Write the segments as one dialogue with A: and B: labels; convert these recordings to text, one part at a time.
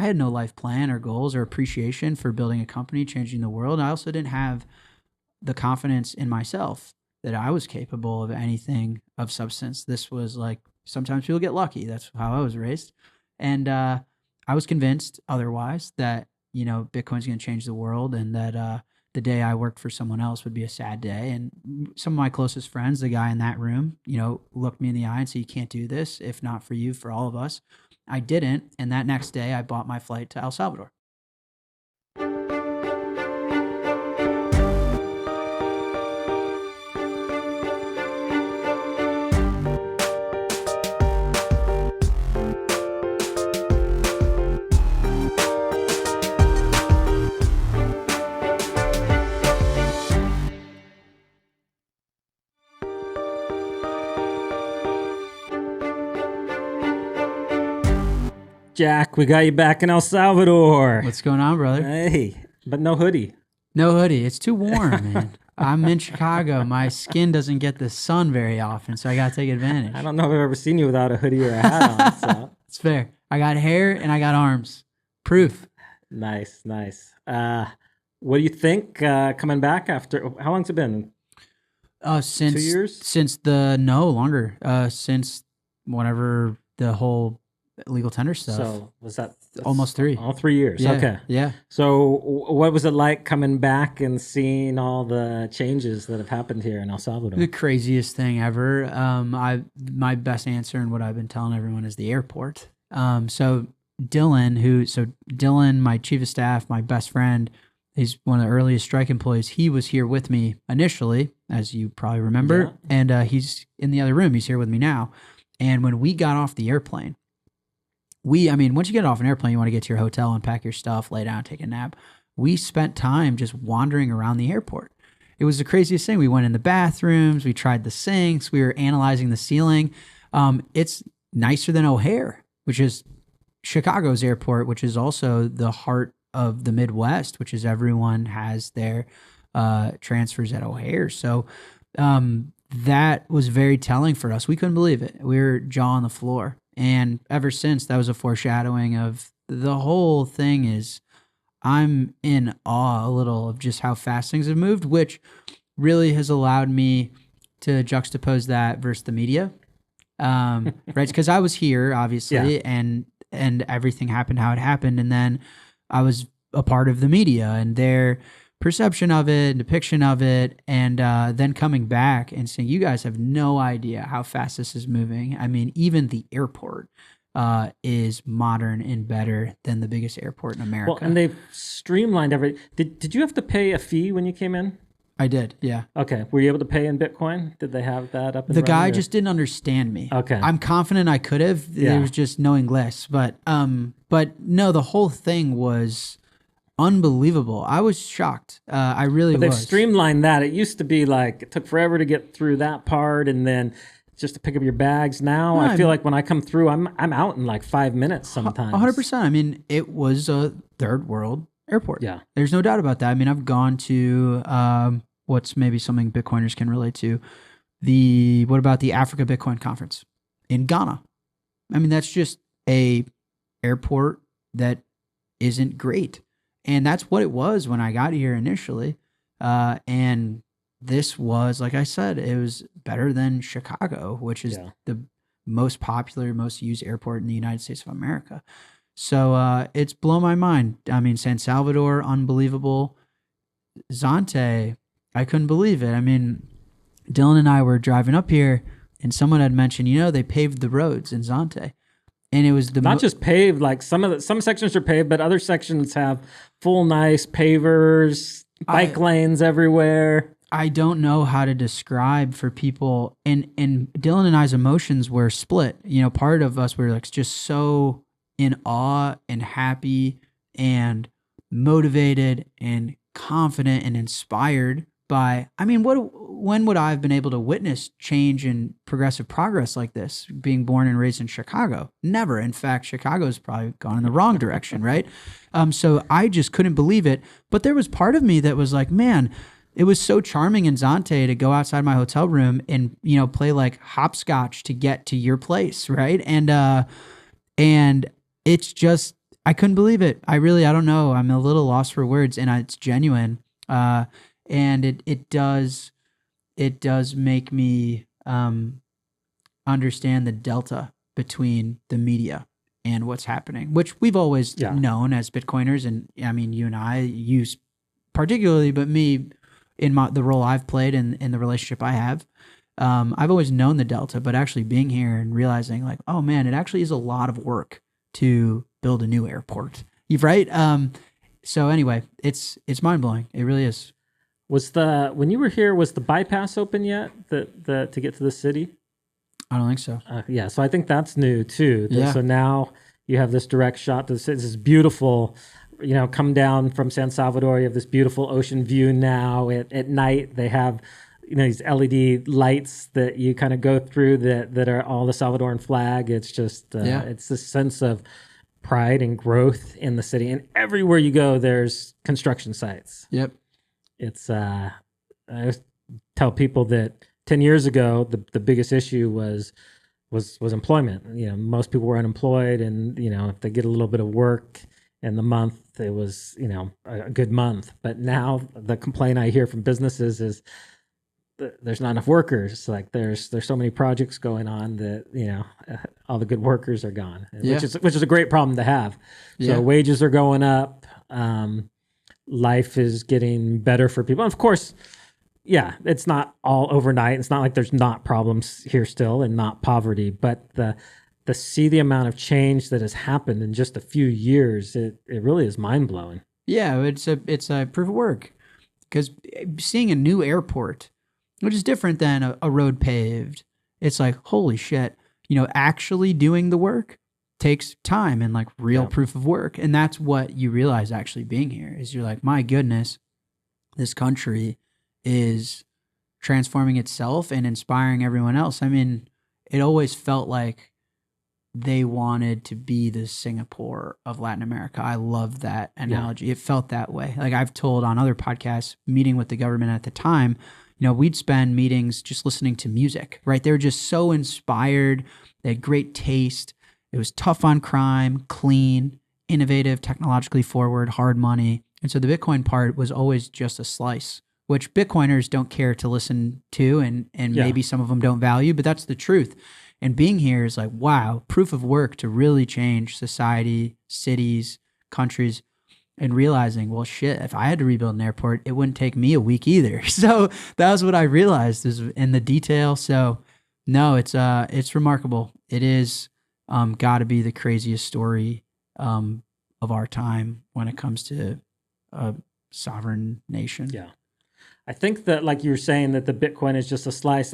A: I had no life plan or goals or appreciation for building a company, changing the world. I also didn't have the confidence in myself that I was capable of anything of substance. This was like, sometimes people get lucky. That's how I was raised. And I was convinced otherwise, that, Bitcoin's going to change the world, and that the day I worked for someone else would be a sad day. And some of my closest friends, the guy in that room, looked me in the eye and said, "You can't do this. If not for you, for all of us." I didn't. And that next day I bought my flight to El Salvador.
B: Jack, we got you back in El Salvador.
A: What's going on, brother?
B: Hey, but no hoodie.
A: No hoodie. It's too warm, man. I'm in Chicago. My skin doesn't get the sun very often, so I got to take advantage.
B: I don't know if I've ever seen you without a hoodie or a hat on. So.
A: It's fair. I got hair and I got arms. Proof.
B: Nice. What do you think coming back after, how long's it been?
A: Since
B: 2 years?
A: Since longer. Since whenever the whole legal tender stuff.
B: So was that
A: almost 3?
B: All 3 years.
A: Yeah,
B: okay.
A: Yeah.
B: So what was it like coming back and seeing all the changes that have happened here in El Salvador?
A: The craziest thing ever. My best answer and what I've been telling everyone is the airport. So Dylan, my chief of staff, my best friend, he's one of the earliest strike employees. He was here with me initially, as you probably remember, and he's in the other room. He's here with me now. And when we got off the airplane, once you get off an airplane, you want to get to your hotel, unpack your stuff, lay down, take a nap. We spent time just wandering around the airport. It was the craziest thing. We went in the bathrooms, we tried the sinks, we were analyzing the ceiling. It's nicer than O'Hare, which is Chicago's airport, which is also the heart of the Midwest, which is everyone has their transfers at O'Hare. So that was very telling for us. We couldn't believe it. We were jaw on the floor. And ever since, that was a foreshadowing of the whole thing. Is I'm in awe a little of just how fast things have moved, which really has allowed me to juxtapose that versus the media. Right? Because I was here, obviously, and everything happened how it happened. And then I was a part of the media and their perception of it, depiction of it, and then coming back and saying, you guys have no idea how fast this is moving. I mean, even the airport is modern and better than the biggest airport in America.
B: Well, and they've streamlined everything. Did you have to pay a fee when you came in?
A: I did, yeah.
B: Okay. Were you able to pay in Bitcoin? Did they have that up and
A: The
B: running,
A: guy
B: or?
A: just didn't understand me.
B: Okay.
A: I'm confident I could have.
B: Yeah.
A: It was just no English. But no, the whole thing was unbelievable. I was shocked. I really was.
B: But they've streamlined that. It used to be like it took forever to get through that part, and then just to pick up your bags. Now I feel like when I come through, I'm out in like 5 minutes sometimes.
A: 100%. I mean, it was a third world airport.
B: Yeah,
A: there's no doubt about that. I mean, I've gone to what's maybe something Bitcoiners can relate to. What about the Africa Bitcoin Conference in Ghana? I mean, that's just a airport that isn't great. And that's what it was when I got here initially. And this was, like I said, it was better than Chicago, which is the most popular, most used airport in the United States of America. So it's blown my mind. I mean, San Salvador, unbelievable. Zonte, I couldn't believe it. I mean, Dylan and I were driving up here, and someone had mentioned, they paved the roads in Zonte. And it was
B: not just paved, like some sections are paved, but other sections have full nice pavers, bike lanes everywhere.
A: I don't know how to describe for people. And Dylan and I's emotions were split. Part of us were like just so in awe and happy and motivated and confident and inspired by, when would I have been able to witness change and progressive progress like this, being born and raised in Chicago? Never. In fact, Chicago's probably gone in the wrong direction, right? So I just couldn't believe it. But there was part of me that was like, man, it was so charming in Zonte to go outside my hotel room and, play like hopscotch to get to your place, right? And it's just, I couldn't believe it. I don't know. I'm a little lost for words, and it's genuine. And it does make me understand the delta between the media and what's happening, which we've always known as Bitcoiners. And I mean, you and I use particularly, but me in the role I've played in the relationship I have, I've always known the delta, but actually being here and realizing like, oh man, it actually is a lot of work to build a new airport. You've right. So anyway, it's mind blowing. It really is.
B: When you were here, was the bypass open yet? To get to the city?
A: I don't think so.
B: Yeah, so I think that's new too.
A: Yeah.
B: So now you have this direct shot to the city. This is beautiful. Come down from San Salvador. You have this beautiful ocean view now. At night, they have these LED lights that you kind of go through that are all the Salvadoran flag. It's just it's this sense of pride and growth in the city. And everywhere you go, there's construction sites.
A: Yep.
B: It's I always tell people that 10 years ago, the biggest issue was employment. Most people were unemployed, and if they get a little bit of work in the month, it was a good month. But now the complaint I hear from businesses is there's not enough workers. Like there's so many projects going on that all the good workers are gone, which is a great problem to have. So wages are going up. Life is getting better for people. And of course, it's not all overnight. It's not like there's not problems here still and not poverty, but to see the amount of change that has happened in just a few years, it really is mind blowing.
A: Yeah, it's a proof of work, because seeing a new airport, which is different than a road paved, it's like, holy shit, actually doing the work takes time and like real proof of work. And that's what you realize actually being here is you're like, my goodness, this country is transforming itself and inspiring everyone else. I mean, it always felt like they wanted to be the Singapore of Latin America. I love that analogy. Yeah. It felt that way. Like I've told on other podcasts, meeting with the government at the time, we'd spend meetings just listening to music, right? They were just so inspired. They had great taste. It was tough on crime, clean, innovative, technologically forward, hard money. And so the Bitcoin part was always just a slice, which Bitcoiners don't care to listen to, and maybe some of them don't value, but that's the truth. And being here is like, wow, proof of work to really change society, cities, countries, and realizing, well, shit, if I had to rebuild an airport, it wouldn't take me a week either. So that was what I realized is in the detail. So no, it's remarkable. It is got to be the craziest story of our time when it comes to a sovereign nation.
B: Yeah. I think that, like you were saying, that the Bitcoin is just a slice.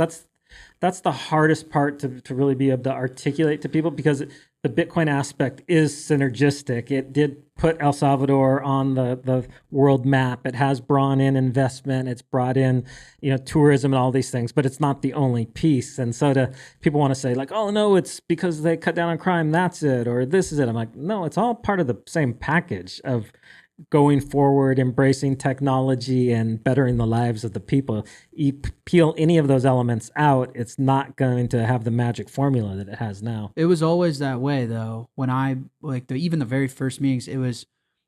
B: That's the hardest part to really be able to articulate to people, because the Bitcoin aspect is synergistic. It did put El Salvador on the world map. It has brought in investment. It's brought in, tourism and all these things, but it's not the only piece. And so people want to say like, oh no, it's because they cut down on crime. That's it. Or this is it. I'm like, no, it's all part of the same package of going forward, embracing technology and bettering the lives of the people. You peel any of those elements out, it's not going to have the magic formula that it has now.
A: It was always that way though. When I even the very first meetings, it was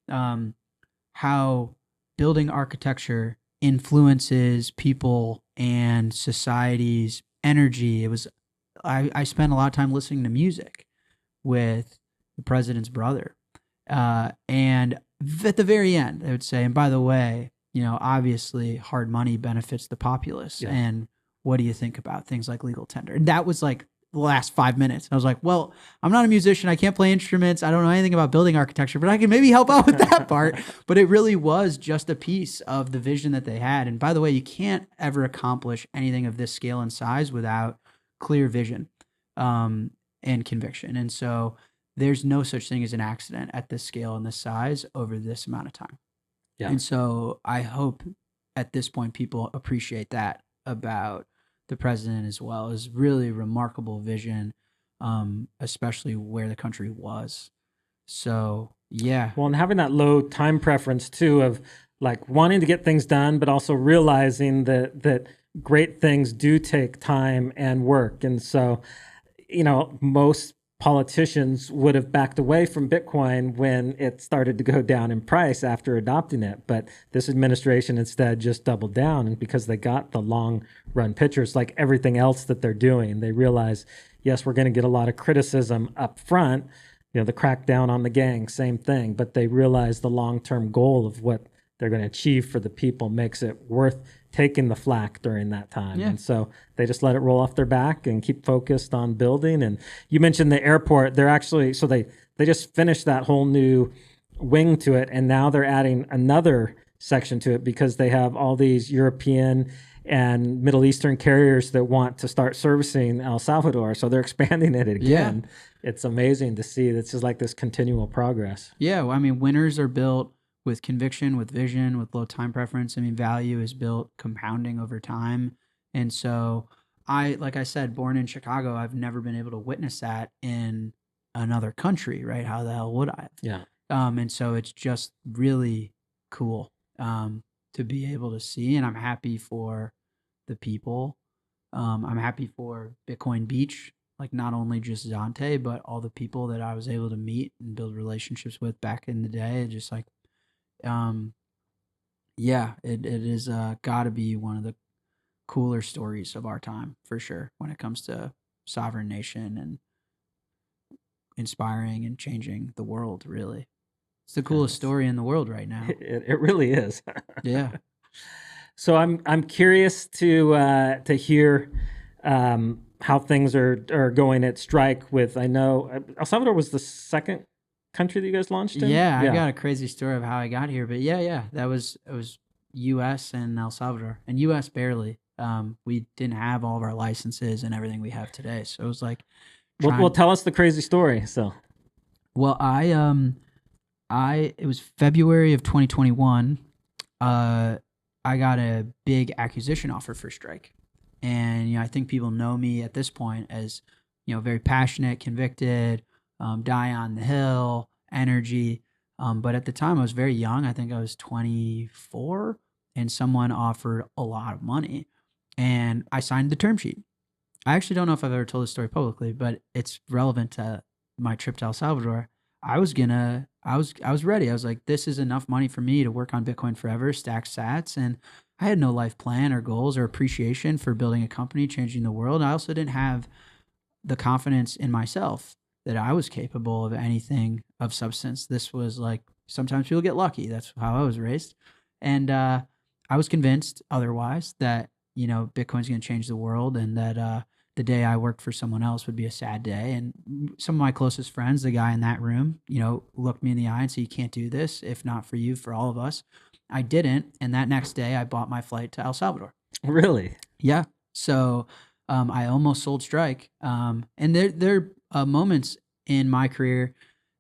A: how building architecture influences people and society's energy. It was I spent a lot of time listening to music with the president's brother. And at the very end, I would say, and by the way, obviously hard money benefits the populace. Yeah. And what do you think about things like legal tender? And that was like the last 5 minutes. And I was like, well, I'm not a musician. I can't play instruments. I don't know anything about building architecture, but I can maybe help out with that part. But it really was just a piece of the vision that they had. And by the way, you can't ever accomplish anything of this scale and size without clear vision and conviction. And so there's no such thing as an accident at this scale and this size over this amount of time. Yeah. And so I hope at this point people appreciate that about the president as well, as really remarkable vision, especially where the country was. So, yeah.
B: Well, and having that low time preference too of like wanting to get things done, but also realizing that great things do take time and work. And so, most politicians would have backed away from Bitcoin when it started to go down in price after adopting it. But this administration instead just doubled down, and because they got the long run pictures, like everything else that they're doing, they realize, yes, we're going to get a lot of criticism up front. The crackdown on the gang, same thing. But they realize the long-term goal of what they're going to achieve for the people makes it worth taking the flack during that time.
A: Yeah.
B: And so they just let it roll off their back and keep focused on building. And you mentioned the airport. They're actually, so they just finished that whole new wing to it. And now they're adding another section to it because they have all these European and Middle Eastern carriers that want to start servicing El Salvador. So they're expanding it again. Yeah. It's amazing to see. It's just like this continual progress.
A: Yeah. Well, I mean, winners are built with conviction, with vision, with low time preference. I mean, value is built compounding over time. And so like I said, born in Chicago, I've never been able to witness that in another country, right? How the hell would I?
B: Yeah.
A: And so it's just really cool to be able to see. And I'm happy for the people. I'm happy for Bitcoin Beach, like not only just Zonte, but all the people that I was able to meet and build relationships with back in the day. Just like, yeah, it is got to be one of the cooler stories of our time for sure when it comes to sovereign nation and inspiring and changing the world. Really, it's the coolest story in the world right now.
B: It really is.
A: Yeah.
B: So I'm curious to hear how things are going at Strike. With, I know El Salvador was the second country that you guys launched in?
A: Yeah, I got a crazy story of how I got here, but yeah, it was U.S. and El Salvador, and U.S. barely. We didn't have all of our licenses and everything we have today, so it was like.
B: Well, tell us the crazy story. So,
A: well, it was February of 2021. I got a big acquisition offer for Strike, and I think people know me at this point as very passionate, convicted. Die on the hill, energy. But at the time I was very young. I think I was 24, and someone offered a lot of money, and I signed the term sheet. I actually don't know if I've ever told this story publicly, but it's relevant to my trip to El Salvador. I was ready. I was like, this is enough money for me to work on Bitcoin forever, stack sats. And I had no life plan or goals or appreciation for building a company, changing the world. I also didn't have the confidence in myself that I was capable of anything of substance. This was like, sometimes people get lucky. That's how I was raised. And I was convinced otherwise that, Bitcoin's going to change the world, and that the day I worked for someone else would be a sad day. And some of my closest friends, the guy in that room, looked me in the eye and said, you can't do this. If not for you, for all of us. I didn't. And that next day I bought my flight to El Salvador.
B: Really?
A: Yeah. So I almost sold Strike. And there are moments in my career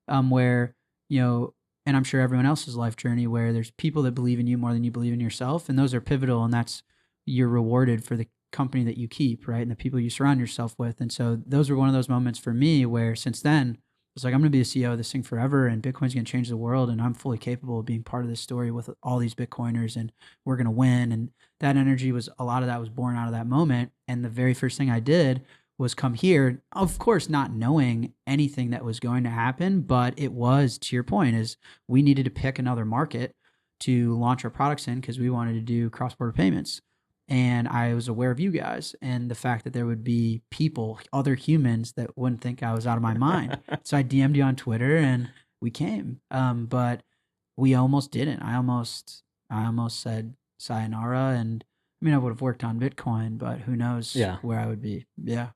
A: where, and I'm sure everyone else's life journey, where there's people that believe in you more than you believe in yourself. And those are pivotal. And that's, you're rewarded for the company that you keep, right? And the people you surround yourself with. And so those were one of those moments for me where since then, it's like, I'm going to be the CEO of this thing forever, and Bitcoin's going to change the world, and I'm fully capable of being part of this story with all these Bitcoiners, and we're going to win. And that energy a lot of that was born out of that moment. And the very first thing I did was come here, of course, not knowing anything that was going to happen, but it was, to your point, is we needed to pick another market to launch our products in because we wanted to do cross-border payments. And I was aware of you guys and the fact that there would be people, other humans that wouldn't think I was out of my mind. So I DM'd you on Twitter and we came. But we almost didn't. I almost said sayonara, and I mean, I would have worked on Bitcoin, but who knows where I would be. Yeah.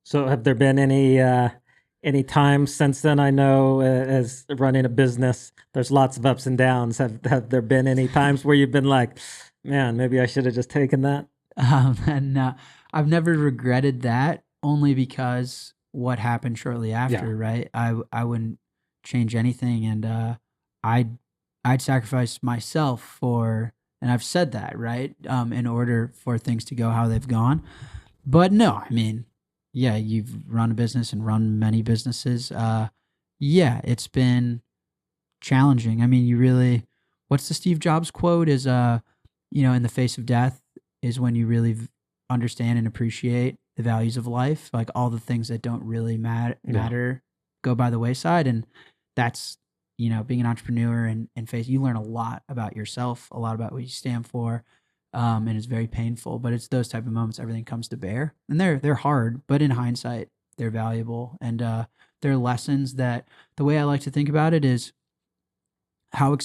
B: So have there been any times since then? I know as running a business, there's lots of ups and downs. Have there been any times where you've been like, man, maybe I should have just taken that?
A: And I've never regretted that, only because what happened shortly after, right? I wouldn't change anything, and I'd sacrifice myself for, and I've said that, right? In order for things to go how they've gone. But no, I mean, yeah, you've run a business and run many businesses. Yeah, it's been challenging. I mean, what's the Steve Jobs quote is, in the face of death is when you really understand and appreciate the values of life, like all the things that don't really matter go by the wayside. And that's, being an entrepreneur and face, you learn a lot about yourself, a lot about what you stand for. And it's very painful, but it's those type of moments everything comes to bear, and they're hard, but in hindsight, they're valuable. And they're lessons that, the way I like to think about it is, how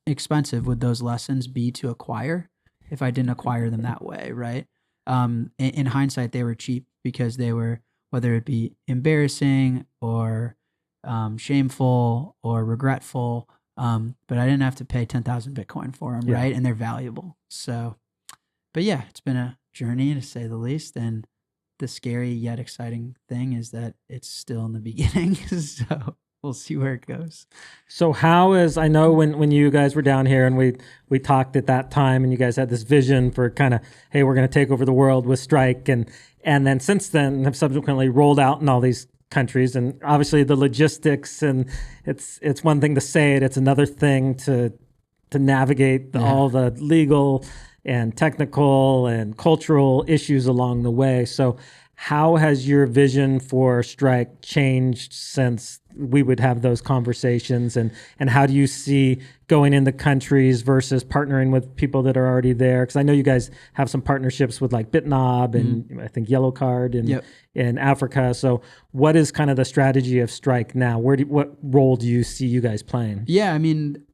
A: expensive would those lessons be to acquire if I didn't acquire them that way, right? In hindsight, they were cheap because they were, whether it be embarrassing or shameful or regretful, but I didn't have to pay 10,000 Bitcoin for them, right? And they're valuable. So, but yeah, it's been a journey, to say the least. And the scary yet exciting thing is that it's still in the beginning. So we'll see where it goes.
B: So I know when you guys were down here and we talked at that time, and you guys had this vision for kind of, hey, we're going to take over the world with Strike, and then since then have subsequently rolled out in all these countries. And obviously the logistics, and it's one thing to say it, it's another thing to navigate all the legal and technical and cultural issues along the way. So how has your vision for Strike changed since we would have those conversations, and how do you see going into countries versus partnering with people that are already there? Because I know you guys have some partnerships with like BitNob and I think Yellow Card in Africa. So what is kind of the strategy of Strike now? What role do you see you guys playing?
A: Yeah, I mean,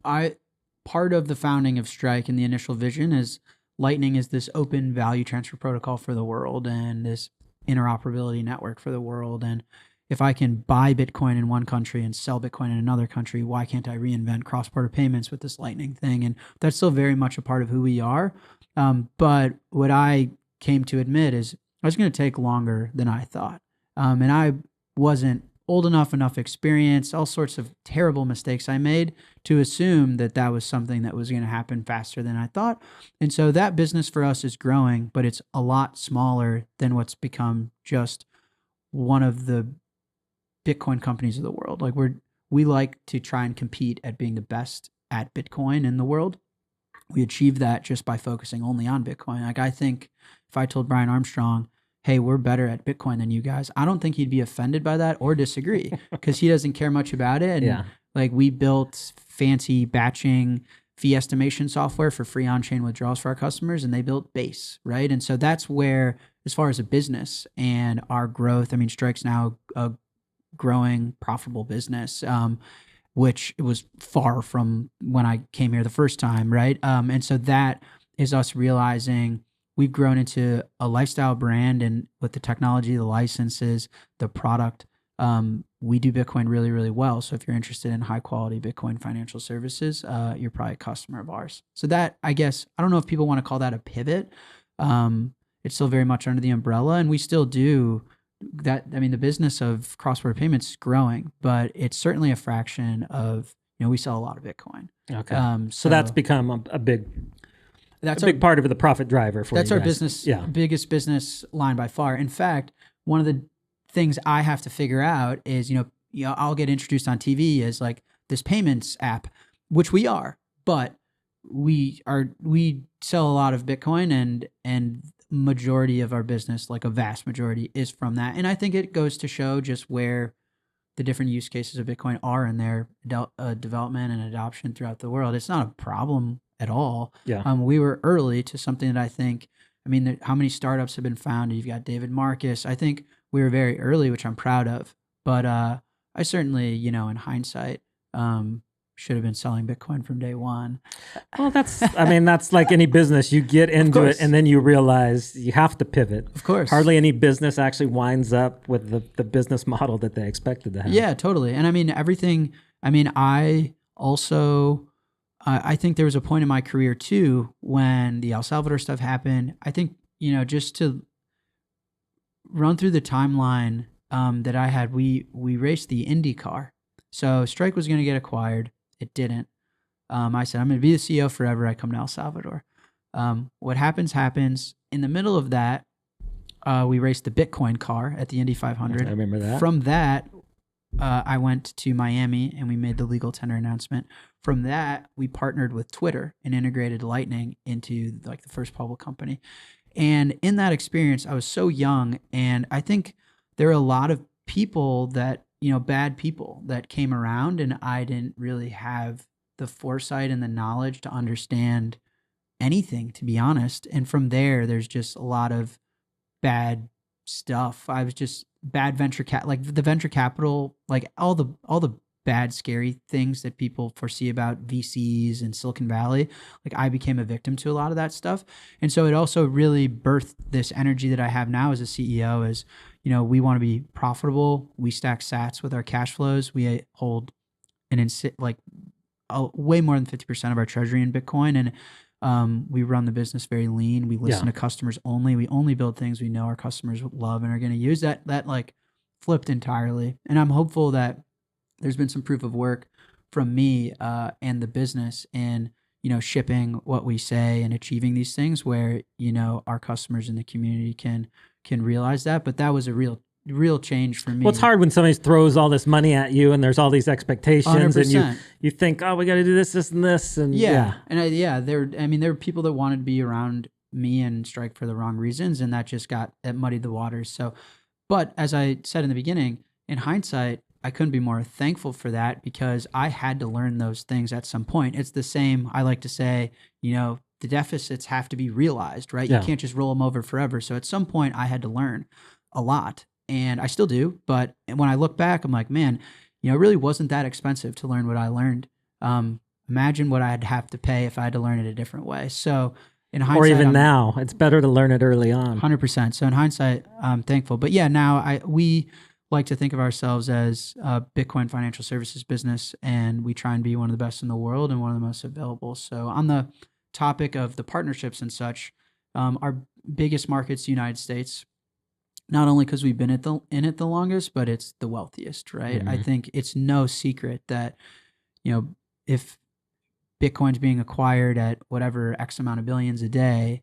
A: part of the founding of Strike and the initial vision is Lightning is this open value transfer protocol for the world, and this interoperability network for the world. And if I can buy Bitcoin in one country and sell Bitcoin in another country, why can't I reinvent cross-border payments with this Lightning thing? And that's still very much a part of who we are. But what I came to admit is I was going to take longer than I thought. And I wasn't old enough experience, all sorts of terrible mistakes I made to assume that was something that was going to happen faster than I thought. And so that business for us is growing, but it's a lot smaller than what's become just one of the Bitcoin companies of the world. Like we like to try and compete at being the best at Bitcoin in the world. We achieve that just by focusing only on Bitcoin. Like I think if I told Brian Armstrong, hey, we're better at Bitcoin than you guys, I don't think he'd be offended by that or disagree, because he doesn't care much about it. And like we built fancy batching fee estimation software for free on-chain withdrawals for our customers, and they built Base, right? And so that's where, as far as a business and our growth, I mean, Strike's now a growing, profitable business, which was far from when I came here the first time, right? And so that is us realizing we've grown into a lifestyle brand, and with the technology, the licenses, the product, we do Bitcoin really, really well. So if you're interested in high quality Bitcoin financial services, you're probably a customer of ours. So that, I guess, I don't know if people want to call that a pivot. It's still very much under the umbrella, and we still do that. I mean, the business of cross-border payments is growing, but it's certainly a fraction of, we sell a lot of Bitcoin.
B: Okay. So that's become a big part of the profit driver for you guys.
A: That's our business, biggest business line by far. In fact, one of the things I have to figure out is, I'll get introduced on TV as like this payments app, which we are, but we sell a lot of Bitcoin, and majority of our business, like a vast majority, is from that. And I think it goes to show just where the different use cases of Bitcoin are in their development and adoption throughout the world. It's not a problem at all. We were early to something that I think, how many startups have been founded? You've got David Marcus. I think we were very early, which I'm proud of. But I certainly, in hindsight, should have been selling Bitcoin from day one.
B: Well, that's like any business. You get into it and then you realize you have to pivot.
A: Of course.
B: Hardly any business actually winds up with the business model that they expected to have.
A: Yeah, totally. And everything, I also... I think there was a point in my career too when the El Salvador stuff happened. I think, just to run through the timeline that I had, we raced the IndyCar. So Strike was going to get acquired. It didn't. I said, I'm going to be the CEO forever. I come to El Salvador. What happens. In the middle of that, we raced the Bitcoin car at the Indy 500.
B: I remember that.
A: From that, I went to Miami and we made the legal tender announcement. From that, we partnered with Twitter and integrated Lightning into like the first public company. And in that experience, I was so young, and I think there are a lot of people that, bad people that came around, and I didn't really have the foresight and the knowledge to understand anything, to be honest. And from there's just a lot of bad stuff. I was just bad like the venture capital, like all the bad, scary things that people foresee about VCs and Silicon Valley. Like I became a victim to a lot of that stuff. And so it also really birthed this energy that I have now as a CEO is, we want to be profitable. We stack sats with our cash flows. We hold like way more than 50% of our treasury in Bitcoin. And we run the business very lean. We listen to customers only. We only build things we know our customers love and are going to use. That like flipped entirely. And I'm hopeful that there's been some proof of work from me and the business in, shipping what we say and achieving these things where, our customers in the community can realize that. But that was a real change for me.
B: Well, it's hard when somebody throws all this money at you and there's all these expectations 100%. And you think, oh, we got to do this, this, and this. And
A: And there were people that wanted to be around me and strike for the wrong reasons. And that muddied the waters. So, but as I said in the beginning, in hindsight, I couldn't be more thankful for that because I had to learn those things at some point. It's the same. I like to say, the deficits have to be realized, right? You can't just roll them over forever. So at some point I had to learn a lot. And I still do, but when I look back, I'm like, man, it really wasn't that expensive to learn what I learned. Imagine what I'd have to pay if I had to learn it a different way. So in hindsight,
B: or even now, it's better to learn it early on.
A: 100%. So in hindsight, I'm thankful. But yeah, now we like to think of ourselves as a Bitcoin financial services business, and we try and be one of the best in the world and one of the most available. So on the topic of the partnerships and such, our biggest market's the United States. Not only because we've been in it the longest, but it's the wealthiest, right?
B: Mm-hmm.
A: I think it's no secret that, if Bitcoin's being acquired at whatever X amount of billions a day,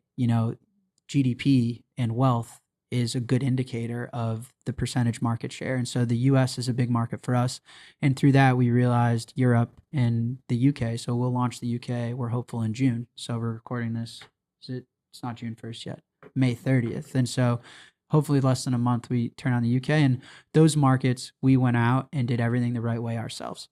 A: GDP and wealth is a good indicator of the percentage market share. And so the US is a big market for us. And through that, we realized Europe and the UK. So we'll launch the UK, we're hopeful, in June. So we're recording this. It's not June 1st yet, May 30th. And so hopefully less than a month, we turn on the UK. And those markets, we went out and did everything the right way ourselves.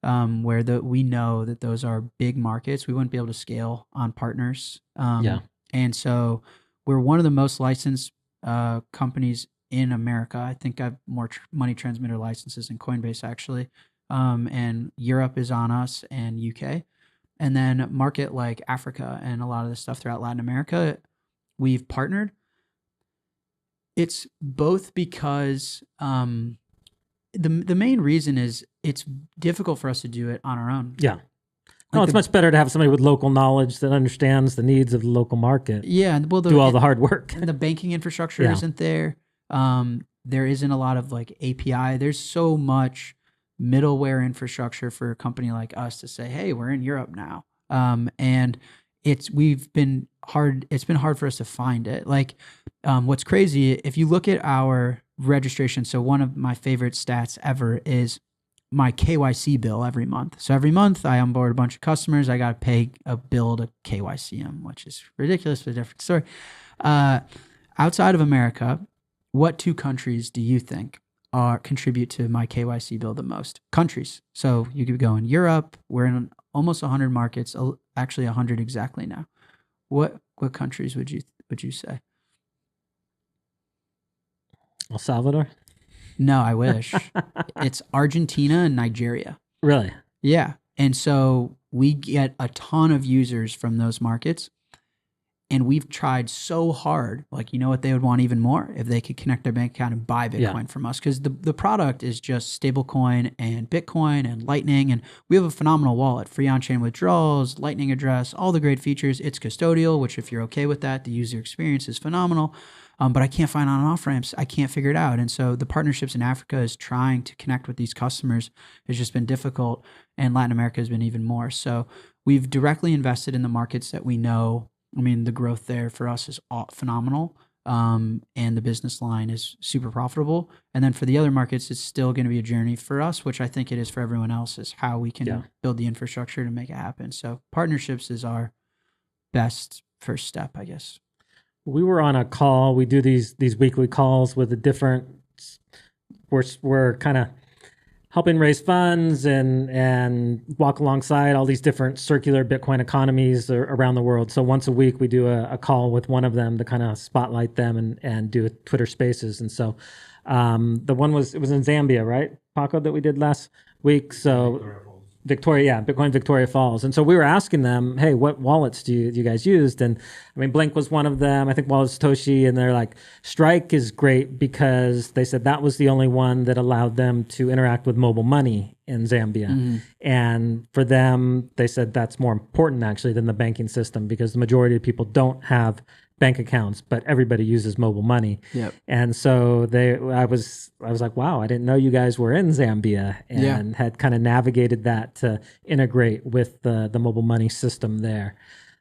A: Where we know that those are big markets. We wouldn't be able to scale on partners. And so we're one of the most licensed companies in America. I think I have more money transmitter licenses than Coinbase, actually. And Europe is on us, and UK. And then market like Africa and a lot of the stuff throughout Latin America, we've partnered. It's both because the main reason is it's difficult for us to do it on our own.
B: Yeah. No, it's much better to have somebody with local knowledge that understands the needs of the local market.
A: Yeah, well,
B: do all the hard work.
A: And the banking infrastructure isn't there. There isn't a lot of like API. There's so much middleware infrastructure for a company like us to say, hey, we're in Europe now. And it's been hard for us to find it. Like, what's crazy, if you look at our registration, so one of my favorite stats ever is my KYC bill every month. So every month I onboard a bunch of customers. I got to pay a bill to KYC them, which is ridiculous, but a different story. Outside of America, what two countries do you think contribute to my KYC bill the most? Countries. So you could go in Europe. We're in almost 100 markets, actually 100 exactly now. What countries would you say?
B: El Salvador?
A: No, I wish. It's Argentina and Nigeria.
B: Really?
A: Yeah. And so we get a ton of users from those markets. And we've tried so hard, like, you know what they would want even more? If they could connect their bank account and buy Bitcoin from us. Because the product is just stablecoin and Bitcoin and Lightning. And we have a phenomenal wallet, free on-chain withdrawals, Lightning address, all the great features. It's custodial, which if you're okay with that, the user experience is phenomenal. But I can't find on and off ramps. I can't figure it out. And so the partnerships in Africa is trying to connect with these customers has just been difficult. And Latin America has been even more. So we've directly invested in the markets that we know. I mean, the growth there for us is phenomenal. And the business line is super profitable. And then for the other markets, it's still going to be a journey for us, which I think it is for everyone else, is how we can build the infrastructure to make it happen. So partnerships is our best first step, I guess.
B: We were on a call. We do these weekly calls with the different. We're kind of helping raise funds and walk alongside all these different circular Bitcoin economies around the world. So once a week, we do a call with one of them to kind of spotlight them and do Twitter Spaces. And so the one it was in Zambia, right, Paco, that we did last week. So Bitcoin Victoria Falls. And so we were asking them, hey, what wallets do you guys use? And I mean, Blink was one of them. I think Wallet Satoshi. And they're like, Strike is great because they said that was the only one that allowed them to interact with mobile money in Zambia. Mm-hmm. And for them, they said that's more important actually than the banking system because the majority of people don't have bank accounts, but everybody uses mobile money.
A: Yep.
B: And so I was like, wow, I didn't know you guys were in Zambia and had kind of navigated that to integrate with the mobile money system there.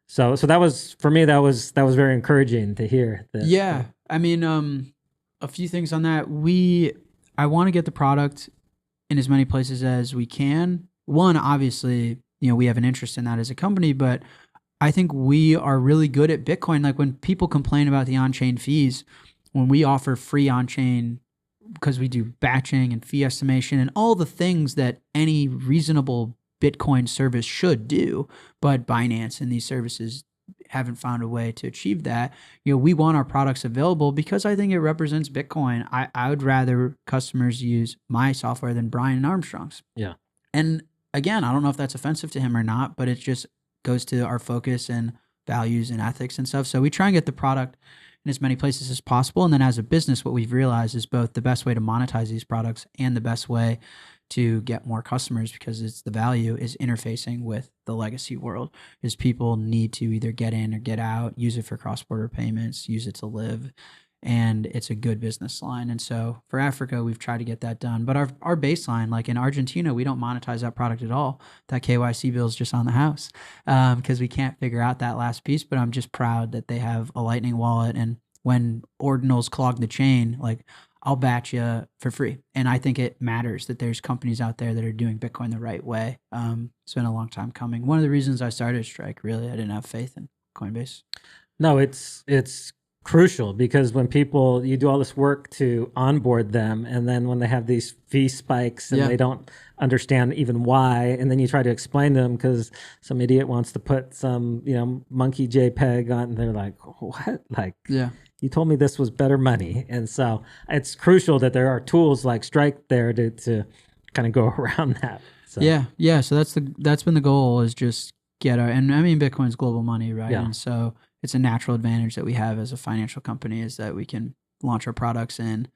B: So that was, for me, that was very encouraging to hear that.
A: Yeah. I mean, a few things on that. I want to get the product in as many places as we can. One, obviously, we have an interest in that as a company, but I think we are really good at Bitcoin. Like when people complain about the on-chain fees, when we offer free on-chain, because we do batching and fee estimation and all the things that any reasonable Bitcoin service should do, but Binance and these services haven't found a way to achieve that. We want our products available because I think it represents Bitcoin. I would rather customers use my software than Brian Armstrong's.
B: Yeah.
A: And again, I don't know if that's offensive to him or not, but it's just goes to our focus and values and ethics and stuff. So we try and get the product in as many places as possible. And then as a business, what we've realized is both the best way to monetize these products and the best way to get more customers, because it's the value is interfacing with the legacy world, is people need to either get in or get out, use it for cross-border payments, use it to live. And it's a good business line. And so for Africa, we've tried to get that done. But our baseline, like in Argentina, we don't monetize that product at all. That KYC bill is just on the house because we can't figure out that last piece. But I'm just proud that they have a Lightning wallet. And when ordinals clog the chain, like I'll batch you for free. And I think it matters that there's companies out there that are doing Bitcoin the right way. It's been a long time coming. One of the reasons I started Strike, really, I didn't have faith in Coinbase.
B: No, it's crucial because when you do all this work to onboard them, and then when they have these fee spikes and they don't understand even why, and then you try to explain to them because some idiot wants to put some monkey JPEG on, and they're like, what? Like, you told me this was better money. And so it's crucial that there are tools like Strike there to kind of go around that. So.
A: So that's been the goal, is just get and I mean, Bitcoin's global money, right?
B: Yeah.
A: And so it's a natural advantage that we have as a financial company, is that we can launch our products in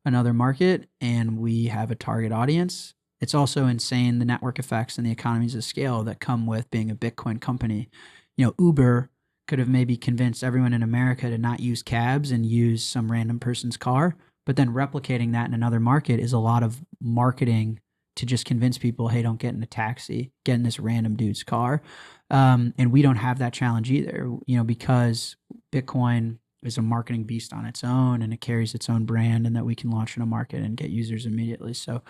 A: another market and we have a target audience. It's also insane, the network effects and the economies of scale that come with being a Bitcoin company. Uber could have maybe convinced everyone in America to not use cabs and use some random person's car, but then replicating that in another market is a lot of marketing to just convince people, hey, don't get in a taxi, get in this random dude's car. And we don't have that challenge either, because Bitcoin is a marketing beast on its own and it carries its own brand, and that we can launch in a market and get users immediately. So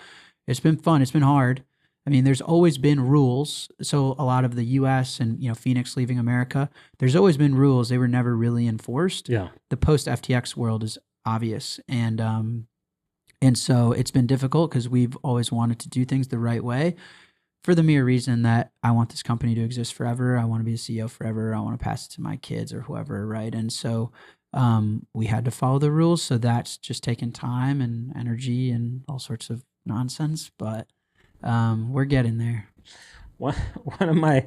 A: it's been fun. It's been hard. I mean, there's always been rules. So a lot of the US and, Phoenix leaving America, there's always been rules. They were never really enforced.
B: Yeah.
A: The post FTX world is obvious. And so it's been difficult because we've always wanted to do things the right way, for the mere reason that I want this company to exist forever. I want to be the CEO forever. I want to pass it to my kids or whoever, right? And so we had to follow the rules. So that's just taken time and energy and all sorts of nonsense. But we're getting there.
B: One of my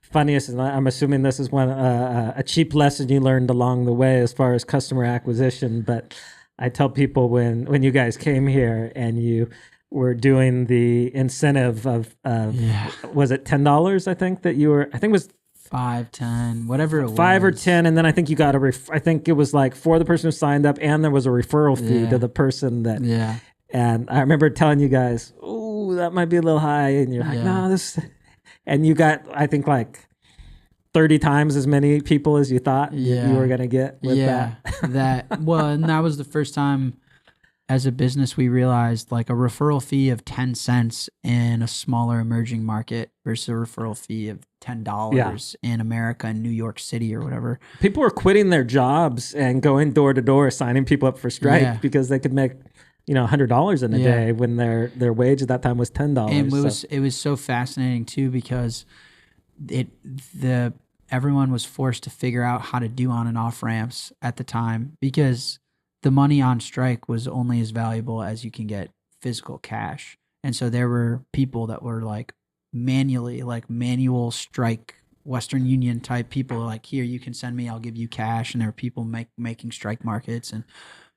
B: funniest, and I'm assuming this is a cheap lesson you learned along the way as far as customer acquisition, but I tell people when you guys came here and you were doing the incentive of was it $10? I think it was
A: 5, 10, whatever it was.
B: 5 or 10, and then I think you got I think it was like for the person who signed up, and there was a referral fee to the person that.
A: Yeah.
B: And I remember telling you guys, "Oh, that might be a little high," and you're like, "No, this," and you got, I think, like 30 times as many people as you thought you were gonna get with that.
A: And that was the first time as a business, we realized like a referral fee of 10 cents in a smaller emerging market versus a referral fee of $10 in America and New York City or whatever.
B: People were quitting their jobs and going door to door, signing people up for strike because they could make, $100 in a day when their wage at that time was $10.
A: And it was so fascinating too, because everyone was forced to figure out how to do on and off ramps at the time, because the money on strike was only as valuable as you can get physical cash. And so there were people that were like manual strike, Western Union type people, like, here, you can send me, I'll give you cash. And there were people making strike markets. And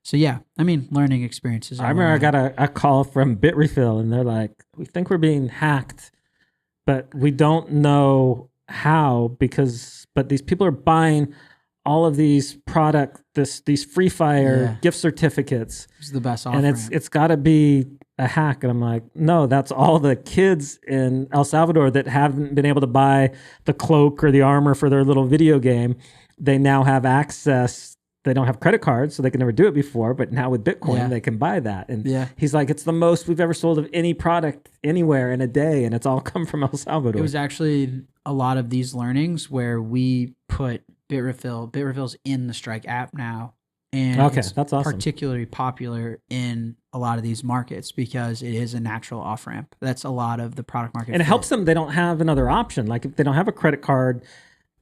A: so, yeah, I mean, learning experiences.
B: I remember I got a call from BitRefill, and they're like, we think we're being hacked, but we don't know how, but these people are buying all of these these Free Fire gift certificates.
A: It's the best
B: offer. And it's got to be a hack. And I'm like, no, that's all the kids in El Salvador that haven't been able to buy the cloak or the armor for their little video game. They now have access. They don't have credit cards, so they could never do it before. But now with Bitcoin, they can buy that. And he's like, it's the most we've ever sold of any product anywhere in a day. And it's all come from El Salvador.
A: It was actually a lot of these learnings where we put BitRefill's in the Strike app now. And it's
B: that's awesome.
A: Particularly popular in a lot of these markets because it is a natural off-ramp. That's a lot of the product market.
B: And it helps them. They don't have another option. Like if they don't have a credit card,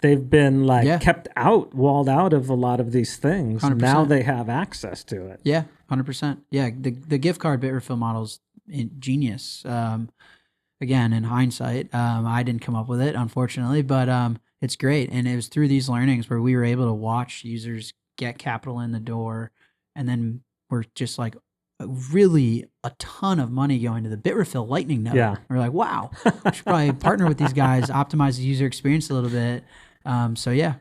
B: they've been kept walled out of a lot of these things.
A: 100%.
B: Now they have access to it.
A: Yeah, 100%. Yeah, the gift card BitRefill model's genius. Again, in hindsight, I didn't come up with it, unfortunately, but it's great. And it was through these learnings where we were able to watch users get capital in the door, and then we're just like really a ton of money going to the BitRefill Lightning node.
B: Yeah.
A: We're like, wow, we should probably partner with these guys, optimize the user experience a little bit. So yeah.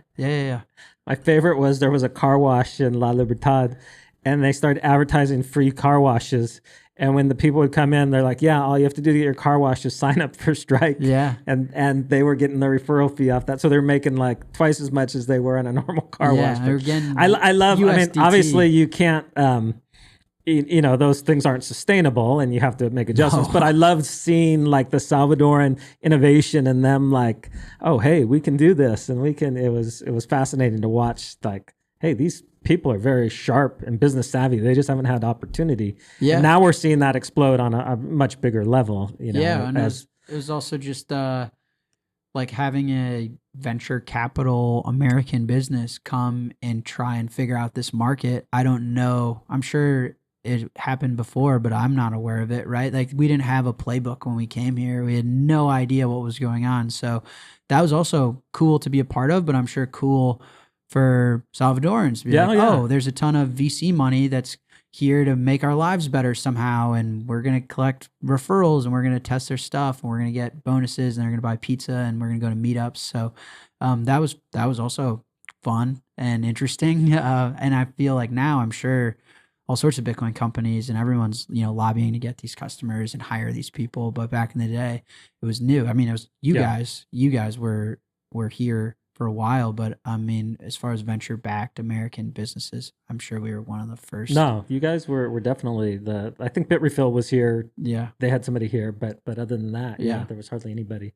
B: My favorite was there was a car wash in La Libertad, and they started advertising free car washes. And when the people would come in, they're like, yeah, all you have to do to get your car wash is sign up for Strike.
A: Yeah.
B: And they were getting the referral fee off that. So they're making like twice as much as they were on a normal car wash.
A: They're getting
B: I love,
A: USDT.
B: I mean, obviously you can't, those things aren't sustainable and you have to make adjustments. No. But I love seeing like the Salvadoran innovation and them like, oh, hey, we can do this. And it was fascinating to watch, like, hey, these people are very sharp and business savvy. They just haven't had opportunity. Yeah. And now we're seeing that explode on a much bigger level.
A: Yeah. And it was also just like having a venture capital American business come and try and figure out this market. I don't know. I'm sure it happened before, but I'm not aware of it, right? Like we didn't have a playbook when we came here. We had no idea what was going on. So that was also cool to be a part of, but I'm sure cool for Salvadorans to be oh, there's a ton of VC money that's here to make our lives better somehow, and we're going to collect referrals, and we're going to test their stuff, and we're going to get bonuses, and they're going to buy pizza, and we're going to go to meetups. So that was also fun and interesting. And I feel like now I'm sure all sorts of Bitcoin companies and everyone's lobbying to get these customers and hire these people. But back in the day, it was new. I mean, it was you guys. You guys were here for a while, but I mean, as far as venture-backed American businesses, I'm sure we were one of the first.
B: No, you guys were definitely I think BitRefill was here.
A: Yeah.
B: They had somebody here, but other than that, there was hardly anybody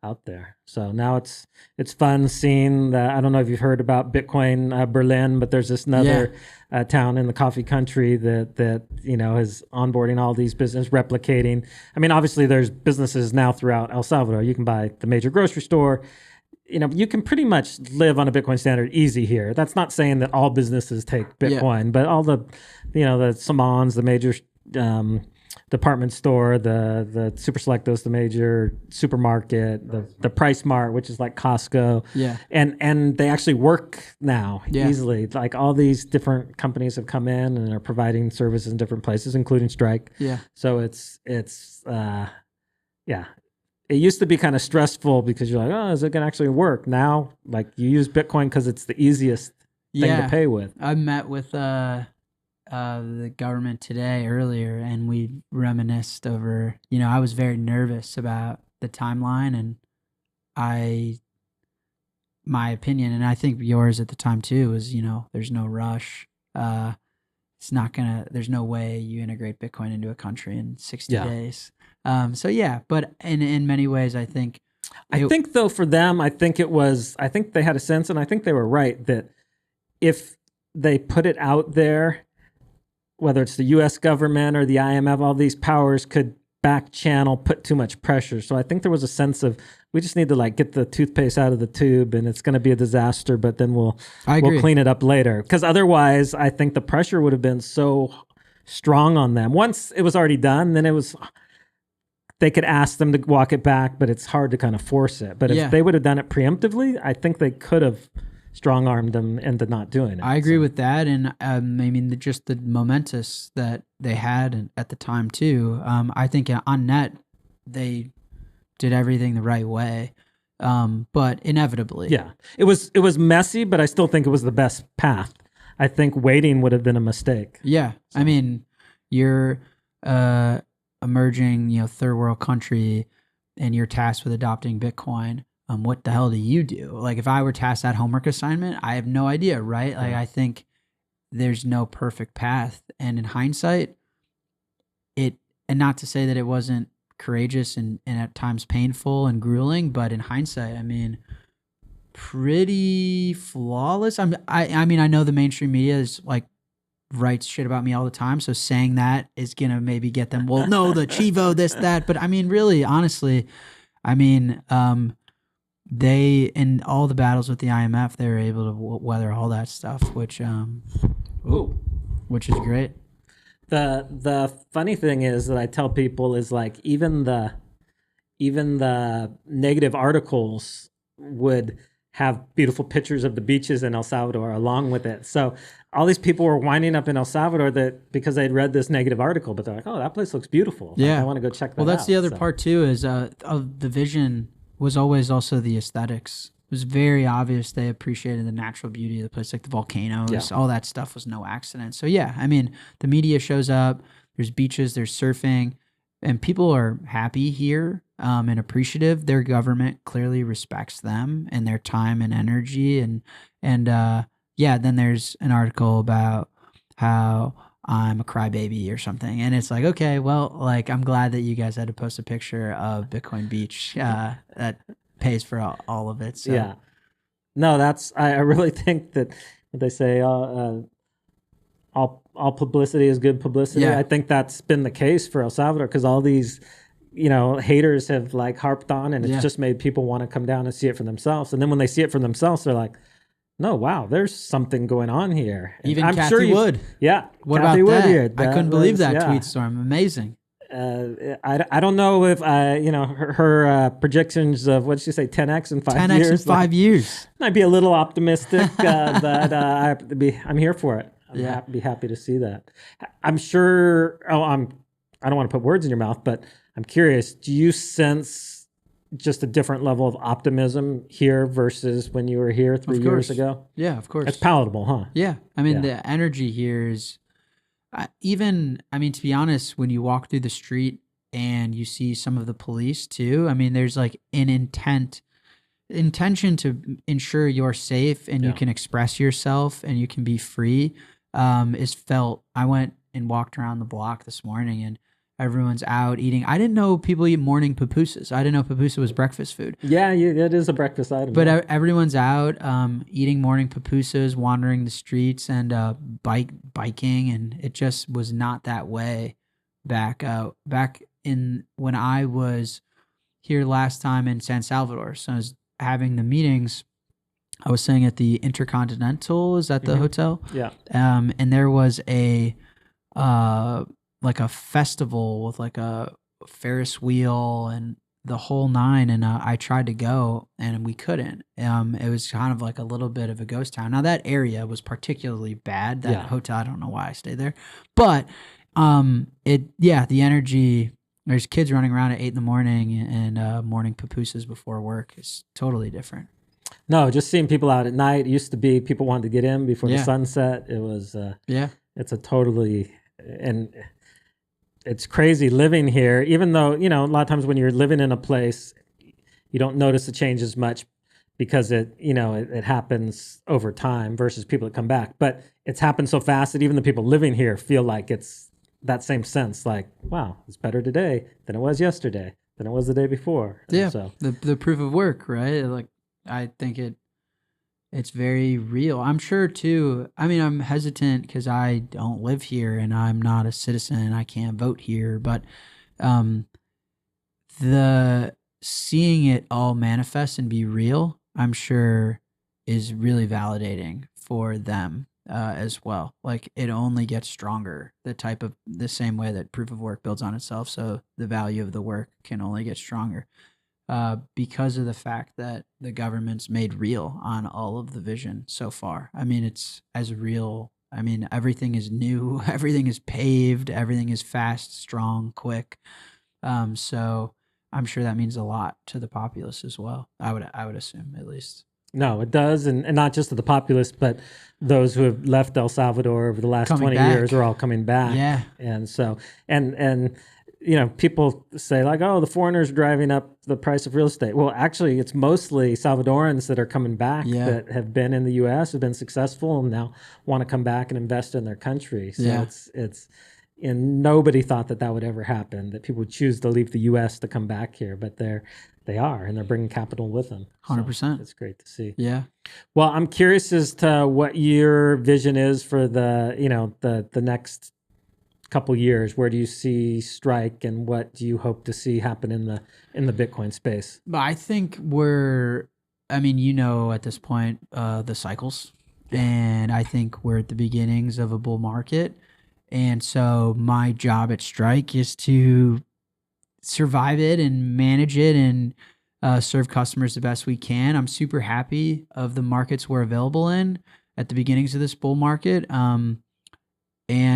B: out there. So now it's fun seeing that. I don't know if you've heard about Bitcoin Berlin, but there's this another town in the coffee country that is onboarding all these business replicating. I mean, obviously there's businesses now throughout El Salvador. You can buy the major grocery store. You can pretty much live on a Bitcoin standard easy here. That's not saying that all businesses take Bitcoin, but all the, the salons, the major department store, the Super Selectos, the major supermarket, the Price Mart, which is like Costco.
A: Yeah.
B: And they actually work now easily. Like all these different companies have come in and are providing services in different places, including Strike.
A: Yeah.
B: So it's It used to be kind of stressful because you're like, oh, is it going to actually work? Now, like you use Bitcoin because it's the easiest thing to pay with.
A: I met with the government today earlier, and we reminisced over, I was very nervous about the timeline, and my opinion, and I think yours at the time too, was, there's no rush. it's not gonna. There's no way you integrate Bitcoin into a country in 60
B: Yeah.
A: days. So yeah, but in many ways, I think.
B: I think though for them, I think they had a sense, and I think they were right, that if they put it out there, whether it's the U.S. government or the IMF, all these powers could back channel, put too much pressure. So I think there was a sense of, we just need to like get the toothpaste out of the tube, and it's going to be a disaster, but then we'll clean it up later. Because otherwise, I think the pressure would have been so strong on them. Once it was already done, then they could ask them to walk it back, but it's hard to kind of force it. But if they would have done it preemptively, I think they could have strong-armed them into not doing it.
A: I agree with that, and I mean, just the momentous that they had at the time too. I think on net they did everything the right way, but inevitably,
B: it was messy, but I still think it was the best path. I think waiting would have been a mistake.
A: Yeah, so. I mean, you're emerging, third world country, and you're tasked with adopting Bitcoin. What the hell do you do? Like, if I were tasked that homework assignment, I have no idea, right? Like, I think there's no perfect path. And in hindsight, and not to say that it wasn't courageous and at times painful and grueling, but in hindsight, I mean, pretty flawless. I mean, I know the mainstream media is like, writes shit about me all the time. So saying that is going to maybe get them, well, no, the Chivo, this, that. But I mean, really, honestly, I mean, they, in all the battles with the IMF, they were able to weather all that stuff, which is great.
B: The funny thing is that I tell people is like even the negative articles would have beautiful pictures of the beaches in El Salvador along with it. So all these people were winding up in El Salvador because they'd read this negative article, but they're like, oh, that place looks beautiful.
A: Yeah,
B: like, I want to go check that out.
A: Well, that's the other part too, is of the vision was always also the aesthetics. It was very obvious they appreciated the natural beauty of the place, like the volcanoes. All that stuff was no accident. So yeah, I mean, the media shows up, there's beaches, there's surfing, and people are happy here and appreciative. Their government clearly respects them and their time and energy. And then there's an article about how I'm a crybaby or something. And it's like, okay, well, like, I'm glad that you guys had to post a picture of Bitcoin Beach that pays for all of it. So.
B: Yeah. No, I really think that what they say, all publicity is good publicity.
A: Yeah.
B: I think that's been the case for El Salvador because all these, haters have like harped on, and it's just made people want to come down and see it for themselves. And then when they see it for themselves, they're like, no, wow, there's something going on here.
A: Even I'm Kathy Wood.
B: Yeah.
A: What
B: Kathy
A: about that?
B: Wood
A: I couldn't believe that tweet storm. Amazing.
B: I don't know if her projections of, what did she say, 10x in 5 years?
A: 10x in 5 years.
B: Might be a little optimistic, but I'm here for it. Be happy to see that. I'm sure. I don't want to put words in your mouth, but I'm curious. Do you sense just a different level of optimism here versus when you were here 3 years ago?
A: Yeah, of course.
B: It's palatable, huh?
A: Yeah. I mean, the energy here is to be honest, when you walk through the street and you see some of the police too, I mean, there's like an intention to ensure you're safe and you can express yourself and you can be free, is felt. I went and walked around the block this morning and everyone's out eating. I didn't know people eat morning pupusas. I didn't know pupusa was breakfast food.
B: Yeah, it is a breakfast item.
A: But everyone's out eating morning pupusas, wandering the streets, and biking, and it just was not that way back in when I was here last time in San Salvador. So I was having the meetings. I was staying at the Intercontinental. Is that the hotel?
B: Yeah.
A: And there was a like a festival with like a Ferris wheel and the whole nine. And I tried to go and we couldn't. It was kind of like a little bit of a ghost town. Now that area was particularly bad. That hotel, I don't know why I stayed there, but the energy, there's kids running around at 8 a.m. and morning pupusas before work is totally different.
B: No, just seeing people out at night. It used to be people wanted to get in before the sunset. It was, it's a totally, and it's crazy living here, even though, a lot of times when you're living in a place, you don't notice the changes much because it happens over time versus people that come back. But it's happened so fast that even the people living here feel like it's that same sense, like, wow, it's better today than it was yesterday, than it was the day before.
A: Yeah.
B: So
A: The proof of work, right? Like, I think it's very real. I'm sure too. I mean, I'm hesitant because I don't live here and I'm not a citizen and I can't vote here. But um, the seeing it all manifest and be real, I'm sure, is really validating for them as well. Like, it only gets stronger. The same way that proof of work builds on itself, so the value of the work can only get stronger because of the fact that the government's made real on all of the vision so far. I mean, it's as real. I mean, everything is new, everything is paved, everything is fast, strong, quick. So I'm sure that means a lot to the populace as well. I would assume, at least.
B: no, it does, and not just to the populace, but those who have left El Salvador over the last
A: Coming
B: 20
A: back.
B: years are all coming back.
A: Yeah.
B: And so, and people say like, oh, the foreigners driving up the price of real estate. Well, actually, it's mostly Salvadorans that are coming back that have been in the U.S., have been successful, and now want to come back and invest in their country. So it's and nobody thought that would ever happen, that people would choose to leave the U.S. to come back here, but they are, and they're bringing capital with them.
A: 100%.
B: It's great to see.
A: Yeah.
B: Well, I'm curious as to what your vision is for the next couple years. Where do you see Strike, and what do you hope to see happen in the Bitcoin space?
A: But I think at this point, the cycles, and I think we're at the beginnings of a bull market. And so my job at Strike is to survive it and manage it and serve customers the best we can. I'm super happy of the markets we're available in at the beginnings of this bull market. And we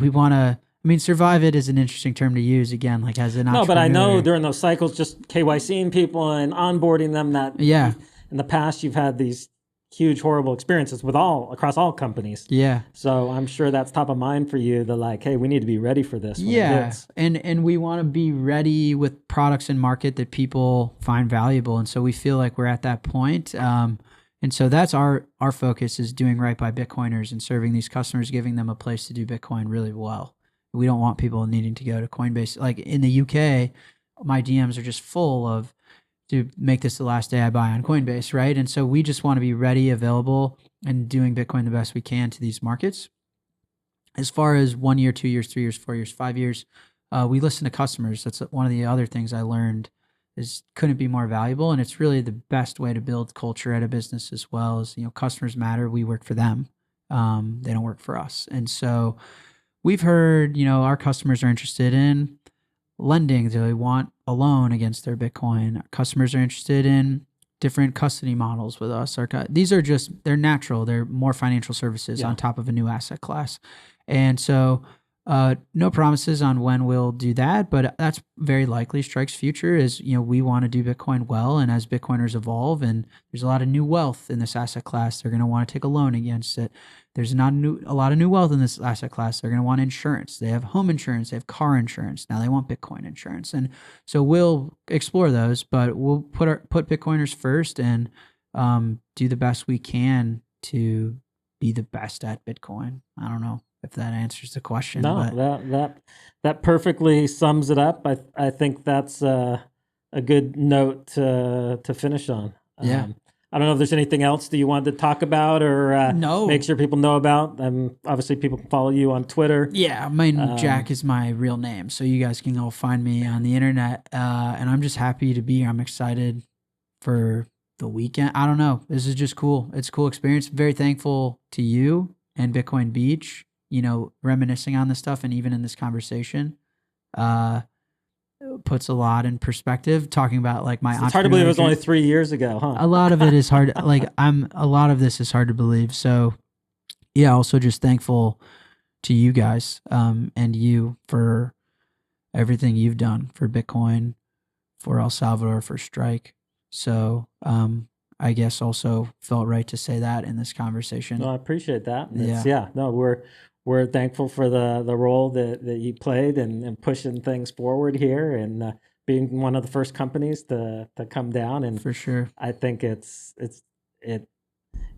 A: want to. I mean, survive it is an interesting term to use again, like as an entrepreneur.
B: No, but I know during those cycles, just KYCing people and onboarding them, that in the past you've had these huge, horrible experiences across all companies.
A: Yeah.
B: So I'm sure that's top of mind for you. The like, hey, we need to be ready for this. When it hits.
A: And we want to be ready with products in market that people find valuable, and so we feel like we're at that point. And so that's our focus, is doing right by Bitcoiners and serving these customers, giving them a place to do Bitcoin really well. We don't want people needing to go to Coinbase. Like in the UK, my DMs are just full of, to make this the last day I buy on Coinbase, right? And so we just want to be ready, available, and doing Bitcoin the best we can to these markets. As far as 1 year, 2 years, 3 years, 4 years, 5 years, we listen to customers. That's one of the other things I learned, is couldn't be more valuable. And it's really the best way to build culture at a business as well. As customers matter. We work for them. They don't work for us. And so we've heard, our customers are interested in lending. They want a loan against their Bitcoin. Our customers are interested in different custody models with us. These are they're natural. They're more financial services on top of a new asset class. And so no promises on when we'll do that, but that's very likely Strike's future is, we want to do Bitcoin well. And as Bitcoiners evolve, and there's a lot of new wealth in this asset class, they're going to want to take a loan against it. There's not a lot of new wealth in this asset class. They're going to want insurance. They have home insurance. They have car insurance. Now they want Bitcoin insurance. And so we'll explore those, but we'll put Bitcoiners first and do the best we can to be the best at Bitcoin. I don't know if that answers the question.
B: No,
A: but
B: that perfectly sums it up. I think that's a good note to finish on.
A: Yeah.
B: I don't know if there's anything else that you wanted to talk about or
A: No.
B: make sure people know about. Obviously, people can follow you on Twitter.
A: Yeah, Jack is my real name, so you guys can all find me on the internet. And I'm just happy to be here. I'm excited for the weekend. I don't know. This is just cool. It's a cool experience. Very thankful to you and Bitcoin Beach, reminiscing on this stuff, and even in this conversation. Puts a lot in perspective, talking about like my.
B: It's hard to believe it was only 3 years ago, huh?
A: A lot of it is hard. A lot of this is hard to believe. So, yeah. Also, just thankful to you guys, and you for everything you've done for Bitcoin, for El Salvador, for Strike. So, I guess also felt right to say that in this conversation.
B: No, I appreciate that.
A: Yeah.
B: No, we're thankful for the role that you played and pushing things forward here and being one of the first companies to come down, and
A: For sure.
B: I think it's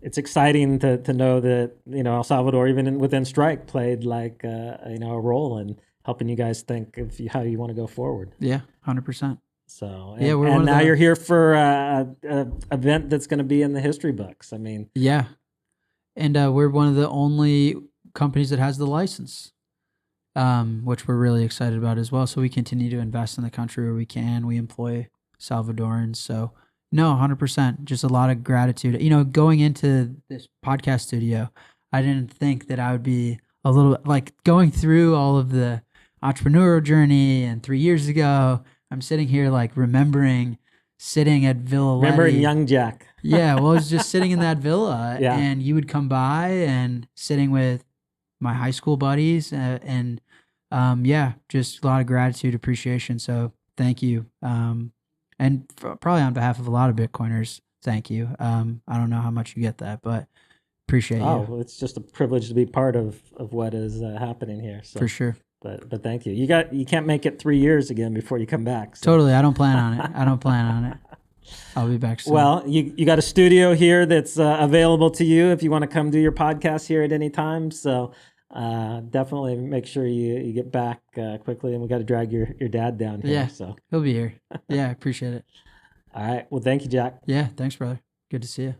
B: exciting to know that, El Salvador, even within strike, played like a role in helping you guys think of how you want to go forward.
A: Yeah, 100%.
B: So
A: Yeah, we're
B: and
A: one of
B: now
A: the-
B: you're here for a event that's going to be in the history books. I mean,
A: Yeah. And we're one of the only companies that has the license, which we're really excited about as well. So we continue to invest in the country where we can. We employ Salvadorans. So, no, 100%. Just a lot of gratitude. Going into this podcast studio, I didn't think that I would be a little like going through all of the entrepreneurial journey. And 3 years ago, I'm sitting here like remembering sitting at Villa
B: remembering
A: Letty.
B: young Jack.
A: Yeah, well, I was just sitting in that villa,
B: Yeah.
A: and you would come by and sitting with my high school buddies, and yeah, just a lot of gratitude, appreciation. So thank you, and probably on behalf of a lot of Bitcoiners, thank you. I don't know how much you get that, but appreciate you
B: Well, it's just a privilege to be part of what is happening here. So.
A: for sure.
B: But thank you. You can't make it 3 years again before you come back. So.
A: Totally, I don't plan on it. I don't plan on it. I'll be back soon.
B: Well, you got a studio here that's available to you if you want to come do your podcast here at any time. So definitely make sure you get back quickly, and we got to drag your dad down here.
A: Yeah,
B: so
A: he'll be here. Yeah, I appreciate it.
B: all right. Well, thank you, Jack.
A: Yeah, thanks, brother. Good to see you.